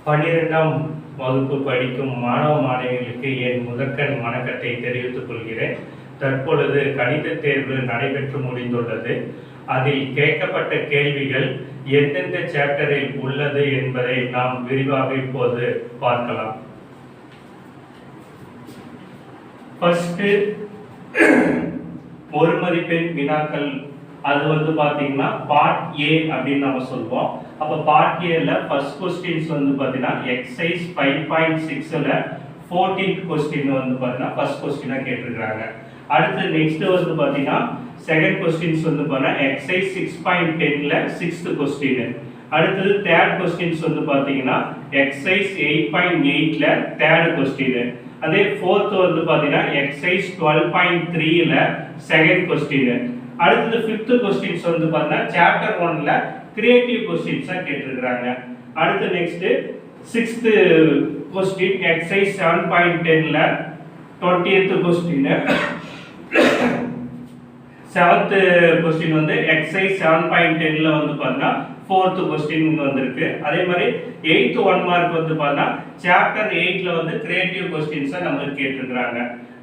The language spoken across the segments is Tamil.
12ஆம் வகுப்பு படிக்கும் மாணவ மாணவிகளுக்கு என் முதற்கண் வணக்கத்தை தெரிவித்துக் கொள்கிறேன். தற்பொழுது கணித தேர்வு நடைபெற்று முடிந்துள்ளது. அதில் கேட்கப்பட்ட கேள்விகள் எந்தெந்த சாப்டரில் உள்ளது என்பதை நாம் விரிவாக இப்போது பார்க்கலாம். ஃபர்ஸ்ட் ஒரு மதிப்பெண் வினாக்கள், அது பாத்தீங்கன்னா பார்ட் ஏ அப்படின்னு நம்ம சொல்வோம். அப்ப பார்ட் ஏல ஃபர்ஸ்ட் क्वेश्चंस பாத்தீங்கன்னா எக்சர்சைஸ் 5.6ல 14th क्वेश्चन பாத்தீங்கன்னா ஃபர்ஸ்ட் क्वेश्चना கேட்டிருக்காங்க. அடுத்து நெக்ஸ்ட் பாத்தீங்கன்னா செகண்ட் क्वेश्चंस பாத்தீங்கன்னா எக்சர்சைஸ் 6.10ல 6th क्वेश्चन. அடுத்து தேர்ட் क्वेश्चंस பாத்தீங்கன்னா எக்சர்சைஸ் 8.8ல தேர்ட் क्वेश्चन. அதே ஃபோர்த் பாத்தீங்கன்னா எக்சர்சைஸ் 12.3ல செகண்ட் क्वेश्चन. அடுத்து ஃபிஃப்த் क्वेश्चंस பாத்தீங்கன்னா சாப்டர் 1ல கிரியேட்டிவ் क्वेश्चंस கேட்டிருக்காங்க. அடுத்து நெக்ஸ்ட் 6th क्वेश्चन எக்சர்சைஸ் 7.10ல 20th question. 7th question exercise 7.10ல பாத்தீங்கன்னா 4th क्वेश्चन வந்திருக்கு. அதே மாதிரி 8th 1 மார்க் பாத்தீங்கன்னா சாப்டர் 8ல கிரியேட்டிவ் क्वेश्चंस நமக்கு கேட்டிருக்காங்க.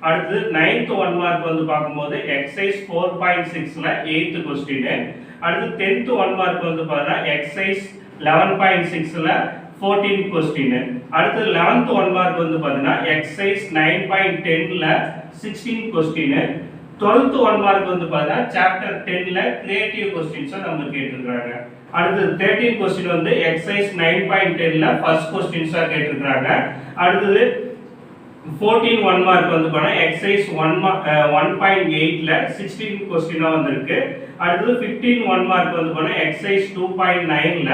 அடுத்து 9th 1 மார்க் பாக்கும்போது எக்சர்சைஸ் 4.6ல 8th क्वेश्चन. அடுத்து 10th 1 மார்க் பாத்தீங்கன்னா எக்சர்சைஸ் 11.6ல 14th क्वेश्चन. அடுத்து 11th 1 மார்க் பாத்தீங்கன்னா எக்சர்சைஸ் 9.10ல 16th क्वेश्चन. 12th 1 மார்க் பாத்தீங்கன்னா சாப்டர் 10ல கிரியேட்டிவ் क्वेश्चंस நமக்கு கேட்டிருக்காங்க. அடுத்து 13th क्वेश्चन எக்சர்சைஸ் 9.10ல ஃபர்ஸ்ட் क्वेश्चंस கேட்டிருக்காங்க. அடுத்து 14 1 மார்க் பாத்தீங்கன்னா எக்சர்சைஸ் 1.8ல 16th क्वेश्चन வந்திருக்கு. அடுத்து 15 1 மார்க் பாத்தீங்கன்னா எக்சர்சைஸ் 2.9ல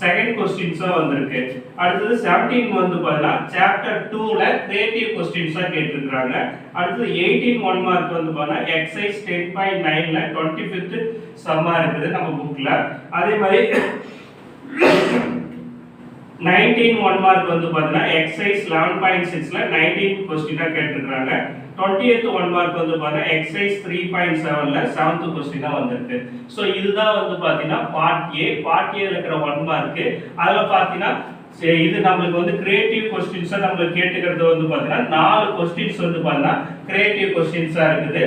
செகண்ட் क्वेश्चंस வந்திருக்கு. அடுத்து 17 பாத்தீங்கன்னா சாப்டர் 2ல கிரியேட்டிவ் क्वेश्चंस கேட்டிருக்காங்க. அடுத்து 18 1 மார்க் பாத்தீங்கன்னா எக்சர்சைஸ் 10.9ல 25th சம்மா இருக்குது நம்ம புக்ல. அதே மாதிரி 19 1 மார்க் பாத்தீங்கன்னா எக்சர்சைஸ் 11.6ல 19th क्वेश्चन கேட்டிருக்காங்க. 20th 1 மார்க் பாத்தீங்கன்னா எக்சர்சைஸ் 3.7ல 7th क्वेश्चन வந்திருக்கு. சோ இதுதான் பாத்தீங்கன்னா பார்ட் ஏ. பார்ட் ஏல இருக்கிற 1 மார்க். அதுல பாத்தீங்கன்னா இது நமக்கு கிரியேட்டிவ் क्वेश्चंस நமக்கு கேட்டுக்கிறது பாத்தீங்கன்னா 4 क्वेश्चंस பாத்தீங்கன்னா கிரியேட்டிவ் क्वेश्चंसா இருக்குது.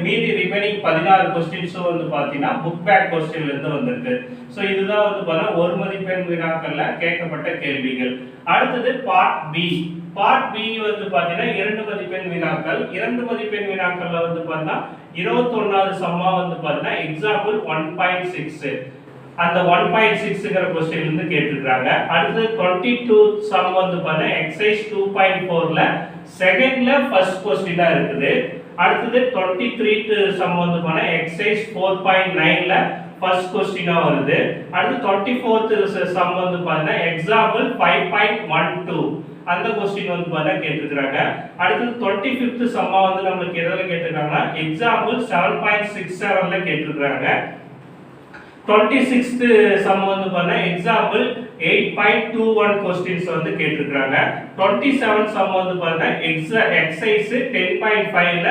மீதி ரிமைனிங் 16 क्वेश्चंस பாத்தீங்கன்னா புக் பேக் क्वेश्चनல இருந்து வந்திருக்கு. சோ இதுதான் பாத்தீங்கன்னா ஒரு மதிப்பெண் வினாக்கள்ல கேட்கப்பட்ட கேள்விகள். அடுத்து பார்ட் பி. பார்ட் பி பாத்தீங்கன்னா 2 மதிப்பெண் வினாக்கள். 2 மதிப்பெண் வினாக்கள்ல பாத்தீங்கன்னா 21வது சம்மா பாத்தீங்கன்னா எக்ஸாம்பிள் 1.6 அந்த 1.6ங்கற क्वेश्चन இருந்து கேட்டிருக்காங்க. அடுத்து 22 சம் பாத்தீங்கன்னா எக்சர்சைஸ் 2.4ல செகண்ட்ல ஃபர்ஸ்ட் क्वेश्चनா இருக்குது. அடுத்து 23th சம் பாத்தீங்கன்னா எக்சர்சைஸ் 4.9ல ஃபர்ஸ்ட் क्वेश्चनா வருது. அடுத்து 24th சம் பாத்தீங்கன்னா எக்ஸாம்பிள் 5.12 அந்த क्वेश्चन பாத்தீங்கன்னா கேட்டிருக்காங்க. அடுத்து 25th சம்மா நமக்கு எதல கேட்டிருக்காங்கன்னா எக்ஸாம்பிள் 7.67ல கேட்டிருக்காங்க. 26th சம் பாத்தீங்கன்னா எக்ஸாம்பிள் 8.21 क्वेश्चंस கேட்டிருக்காங்க. 27 சம் பாத்தீங்கன்னா எக்சர்சைஸ் 10.5ல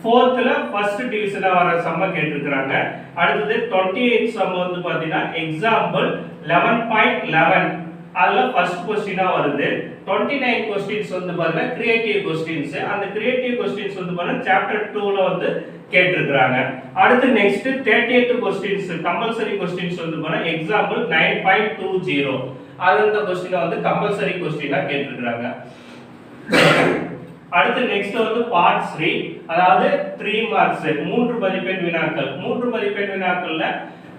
4thல ஃபர்ஸ்ட் டிவிஷன்ல வர சம்ம கேட்டிருக்காங்க. அடுத்து 28 சம் பாத்தீங்கன்னா எக்ஸாம்பிள் 11.11 அதுல ஃபர்ஸ்ட் क्वेश्चनா வருது. 29 क्वेश्चंस பாத்தீங்கன்னா கிரியேட்டிவ் क्वेश्चंस. அந்த கிரியேட்டிவ் क्वेश्चंस பாத்தீங்கன்னா சாப்டர் 2ல கேட்டிருக்காங்க. அடுத்து நெக்ஸ்ட் 38 क्वेश्चंस கம்பல்சரி क्वेश्चंस பாத்தீங்கன்னா எக்ஸாம்பிள் 9.20 அந்த क्वेश्चन கம்பல்சரி क्वेश्चनா கேட்டிருக்காங்க. அடுத்து நெக்ஸ்ட் பார்ட் 3 அதாவது 3 மார்க்ஸ் 3 மதிப்பெண் வினாக்கள். 3 மதிப்பெண் வினாக்கள்ல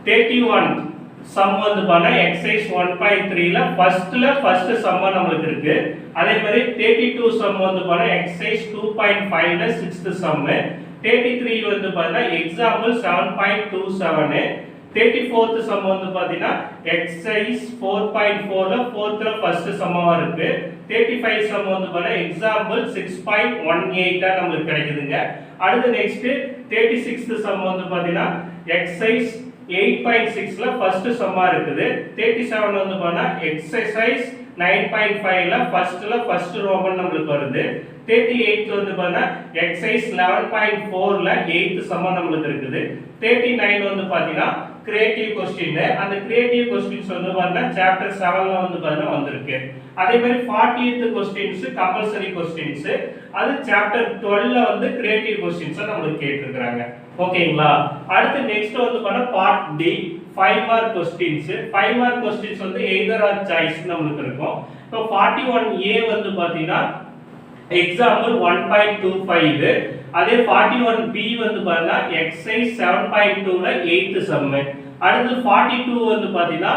31 சம் பாத்தீங்கன்னா எக்சர்சைஸ் 1.3ல ஃபர்ஸ்ட் சம் நமக்கு இருக்கு. அதே மாதிரி 32 சம் பாத்தீங்கன்னா எக்சர்சைஸ் 2.5ல 6th சம். 33 பாத்தீங்கன்னா எக்ஸாம்பிள் 7.27. 34th சம் பாத்தீங்கன்னா எக்சர்சைஸ் 4.4ல 4thல ஃபர்ஸ்ட் சம்மா இருக்கு. 35 சம் பாத்தீங்கன்னா எக்ஸாம்பிள் 6.18 நமக்கு கிடைக்குதுங்க. அடுத்து நெக்ஸ்ட் 36th சம் பாத்தீங்கன்னா எக்சர்சைஸ் 8.6ல ஃபர்ஸ்ட் சம்மா இருக்குது. 37 பாத்தீங்கன்னா எக்சர்சைஸ் 9.5ல ஃபர்ஸ்ட் ரோமன் நமக்கு வருது. 38 பாத்தீங்கன்னா எக்சர்சைஸ் 11.4ல 8th சம் நமக்கு இருக்குது. 39 பாத்தீங்கன்னா கிரியேட்டிவ் கொஸ்டின். அந்த கிரியேட்டிவ் கொஸ்டின்ஸ் வந்து பாத்தீங்கன்னா சாப்டர் 7ல வந்து பாத்தீங்கன்னா வந்திருக்கு. அதே மாதிரி 40th கொஸ்டின்ஸ் கம்பல்சரி கொஸ்டின்ஸ், அது சாப்டர் 12ல வந்து கிரியேட்டிவ் கொஸ்டின்ஸ் நமக்கு கேட்டிருக்காங்க. ஓகேங்களா? அடுத்து நெக்ஸ்ட் வந்து பாத்தீங்கன்னா part D 5 mark questions. 5 mark questions வந்து எய்தர் ஆர் சாய்ஸ் நமக்கு இருக்கும். இப்போ 41A வந்து பாத்தீங்கன்னா எக்ஸாம்பிள் 1.25, அதே 41B வந்து பாத்தீங்கன்னா எக்ஸர்சைஸ் 7.2ல 8th சம். அடுத்து 42 வந்து பாத்தீங்கன்னா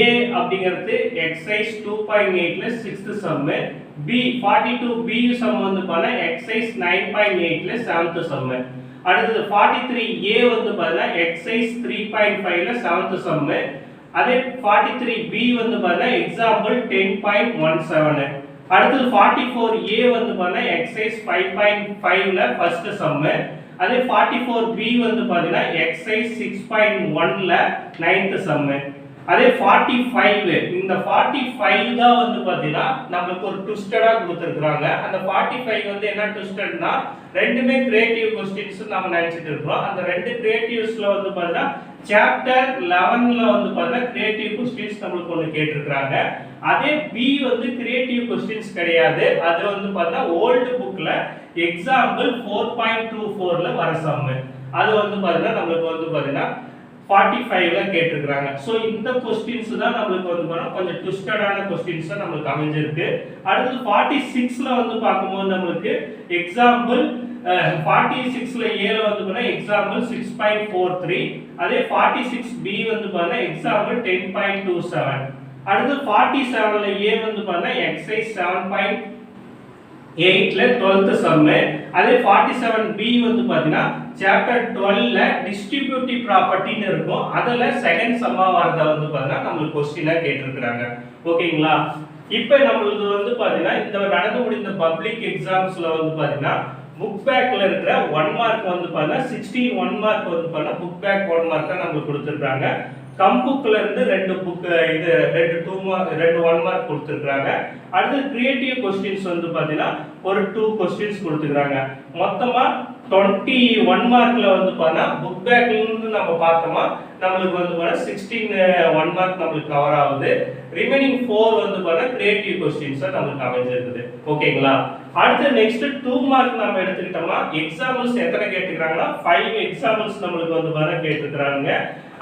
A அப்படிங்கிறது எக்ஸர்சைஸ் 2.8ல 6th sum. B 42B sum வந்து பாத்தீங்கன்னா எக்ஸர்சைஸ் 9.8ல 7th சம். அடுத்து 43A வந்து பாத்தீங்கன்னா எக்ஸர்சைஸ் 3.5ல 7th சம். அதே 43B வந்து பாத்தீங்கன்னா எக்ஸாம்பிள் 10.17. அடுத்து 44A வந்து பாத்தீங்கன்னா எக்ஸர்சைஸ் 5.5ல ஃபர்ஸ்ட் சம். அதே 44B வந்து பாத்தீங்கன்னா எக்ஸர்சைஸ் 6.1ல 9th சம். அதே 45 இந்த 45 தான் வந்து பாத்தீங்கன்னா நமக்கு ஒரு ட்விஸ்டடா கொடுத்திருக்காங்க. அந்த 45 வந்து என்ன ட்விஸ்டட்னா ரெண்டுமே கிரியேட்டிவ் क्वेश्चंस நாம நினைச்சிட்டு இருக்கோம். அந்த ரெண்டு கிரியேட்டிவ்ஸ்ல வந்து பாத்தீங்கன்னா சாப்டர் 11ல வந்து பாத்தீங்கன்னா கிரியேட்டிவ் क्वेश्चंस நமக்கு ஒன்னு கேட்டிருக்காங்க. அதே B வந்து கிரியேட்டிவ் क्वेश्चंस கிடையாது. அது வந்து பாத்தீங்கன்னா ஓல்ட் புக்ல எக்ஸாம்பிள் 4.24ல வர சம். அது வந்து பாத்தீங்கன்னா நமக்கு வந்து பாத்தீங்கன்னா 45ல கேட்டிருக்காங்க. சோ இந்த क्वेश्चंस தான் நமக்கு வந்து பாத்தீங்கன்னா கொஞ்சம் ட்விஸ்டடான क्वेश्चंस நமக்கு அமைஞ்சிருக்கு. அடுத்து 46ல வந்து பாக்கும்போது நமக்கு எக்ஸாம்பிள் 46ல A ல வந்து பாத்தீங்கன்னா எக்ஸாம்பிள் 6.43, அதே 46B வந்து பாத்தீங்கன்னா எக்ஸாம்பிள் 10.27. அடுத்து 47ல A வந்து பாத்தீங்கன்னா எக்ஸர்சைஸ் 7.8ல 12th சம். அதே 47B வந்து பாத்தீங்கன்னா சாப்டர் 12ல டிஸ்ட்ரிபியூட்டிவ் ப்ராப்பர்ட்டின்னு இருக்கும். அதுல செகண்ட் சம்மா வரத வந்து பாத்தீங்கன்னா நமக்கு क्वेश्चनா கேட்டிருக்காங்க. ஓகேங்களா? இப்போ நமக்கு வந்து பாத்தீங்கன்னா இந்த நடந்து முடிந்த பப்ளிக் எக்ஸாம்ஸ்ல வந்து பாத்தீங்கன்னா புக் பேக்ல இருக்கிற 1 மார்க் வந்து பாத்தீங்கன்னா 16 1 மார்க் வந்து பாத்தீங்கன்னா புக் பேக் 1 மார்க்கா நமக்கு கொடுத்திருக்காங்க. கம்புக்ல இருந்து ரெண்டு புக் இது ரெண்டு 2 மார்க் ரெண்டு 1 மார்க் கொடுத்திருக்காங்க. அடுத்து கிரியேட்டிவ் क्वेश्चंस வந்து பாத்தீங்கன்னா ஒரு 2 क्वेश्चंस கொடுத்திருக்காங்க. மொத்தமா 21 மார்க்ல வந்து பாத்தீங்கன்னா புக் பேக்ல இருந்து நம்ம பார்த்தோமா நமக்கு வந்து பாத்தீங்கன்னா 16 1 மார்க் நமக்கு கவர் ஆகுது. ரிமைனிங் 4 வந்து பாத்தீங்கன்னா கிரியேட்டிவ் क्वेश्चंस நமக்கு அமைஞ்சிருக்குது. ஓகேங்களா? அடுத்து நெக்ஸ்ட் 2 மார்க் நாம எடுத்துக்கிட்டோமா எக்ஸாம்பிள்ஸ் எத்தனை கேட்டிருக்காங்கன்னா 5 எக்ஸாம்பிள்ஸ் நமக்கு வந்து பாத்தீங்கன்னா கேட்டிருக்காங்க.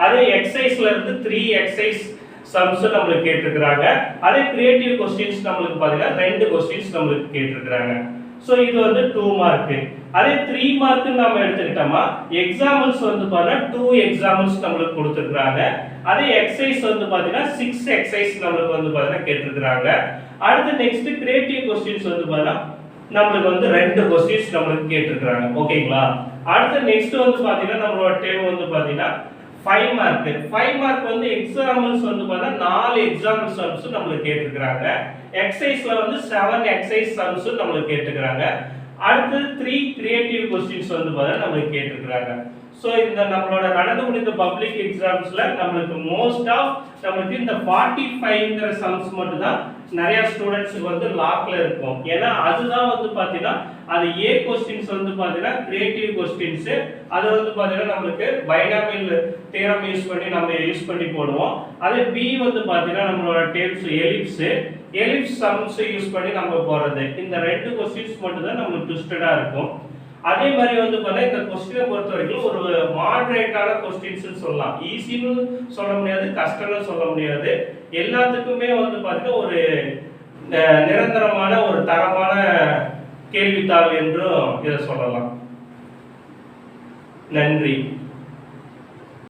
அதே எக்ஸர்சைஸ்ல இருந்து 3 எக்ஸர்சைஸ் சம்ஸ் நமக்கு கேட்டிருக்காங்க. அதே கிரியேட்டிவ் क्वेश्चंस நமக்கு பாத்தீங்கன்னா 2 क्वेश्चंस நமக்கு கேட்டிருக்காங்க. சோ இது வந்து 2 மார்க். அதே 3 மார்க் நாம எடுத்துக்கிட்டோமா எக்ஸாம்பிள்ஸ் வந்து பாத்தீங்கன்னா 2 எக்ஸாம்பிள்ஸ் நமக்கு கொடுத்திருக்காங்க. அதே எக்ஸர்சைஸ் வந்து பாத்தீங்கன்னா 6 எக்ஸர்சைஸ் நமக்கு வந்து பாத்தீங்கன்னா கேட்டிருக்காங்க. அடுத்து நெக்ஸ்ட் கிரியேட்டிவ் क्वेश्चंस வந்து பாத்தீங்கன்னா நமக்கு வந்து 2 क्वेश्चंस நமக்கு கேட்டிருக்காங்க. ஓகேங்களா? அடுத்து நெக்ஸ்ட் வந்து பாத்தீங்கன்னா நம்மளோட டேம் வந்து பாத்தீங்கன்னா 5 மார்க். 5 மார்க் வந்து எக்ஸாம்பிள்ஸ் வந்து பாத்தீங்கன்னா 4 எக்ஸாம்பிள் சம்ஸ் நமக்கு கேட்டிருக்காங்க. எக்ஸர்சைஸ்ல வந்து 7 எக்ஸர்சைஸ் சம்ஸ் நமக்கு கேட்டிருக்காங்க. அடுத்து 3 கிரியேட்டிவ் क्वेश्चंस வந்து பாத்தீங்கன்னா நமக்கு கேட்டிருக்காங்க. சோ இந்த நம்மளோட நடந்து முடிந்த பப்ளிக் எக்ஸாம்ஸ்ல நமக்கு மோஸ்ட் ஆஃப் நமக்கு இந்த 45ங்கற சம்ஸ் மட்டும் தான் நிறைய ஸ்டூடண்ட்ஸ்க்கு வந்து லாக்ல இருக்கும். ஏனா அதுதான் வந்து பாத்தீங்கன்னா அது A क्वेश्चंस வந்து பாத்தீங்கன்னா கிரியேட்டிவ் क्वेश्चंस. அது வந்து பாத்தீங்கன்னா நமக்கு பைனாமியல் தியரம் யூஸ் பண்ணி போடுவோம். அதே B வந்து பாத்தீங்கன்னா நம்மளோட டேப்ஸ் எலிப்ஸ் சம்ஸ் யூஸ் பண்ணி நம்ம போறது. இந்த 2 क्वेश्चंस மட்டும் தான் நமக்கு ட்விஸ்டடா இருக்கும். அதே மாதிரி வந்து பாத்தீங்கன்னா இந்த क्वेश्चனை பொறுத்த வரைக்கும் ஒரு மாடரேட்டான क्वेश्चंस சொல்லலாம். ஈஸின்னு சொல்ல முடியாது, கஷ்டம்னு சொல்ல முடியாது. எல்லாத்துக்குமே வந்து பாத்தீங்கன்னா ஒரு நிரந்தரமான ஒரு தரமான கேள்வித்தாள் என்று இதை சொல்லலாம். நன்றி.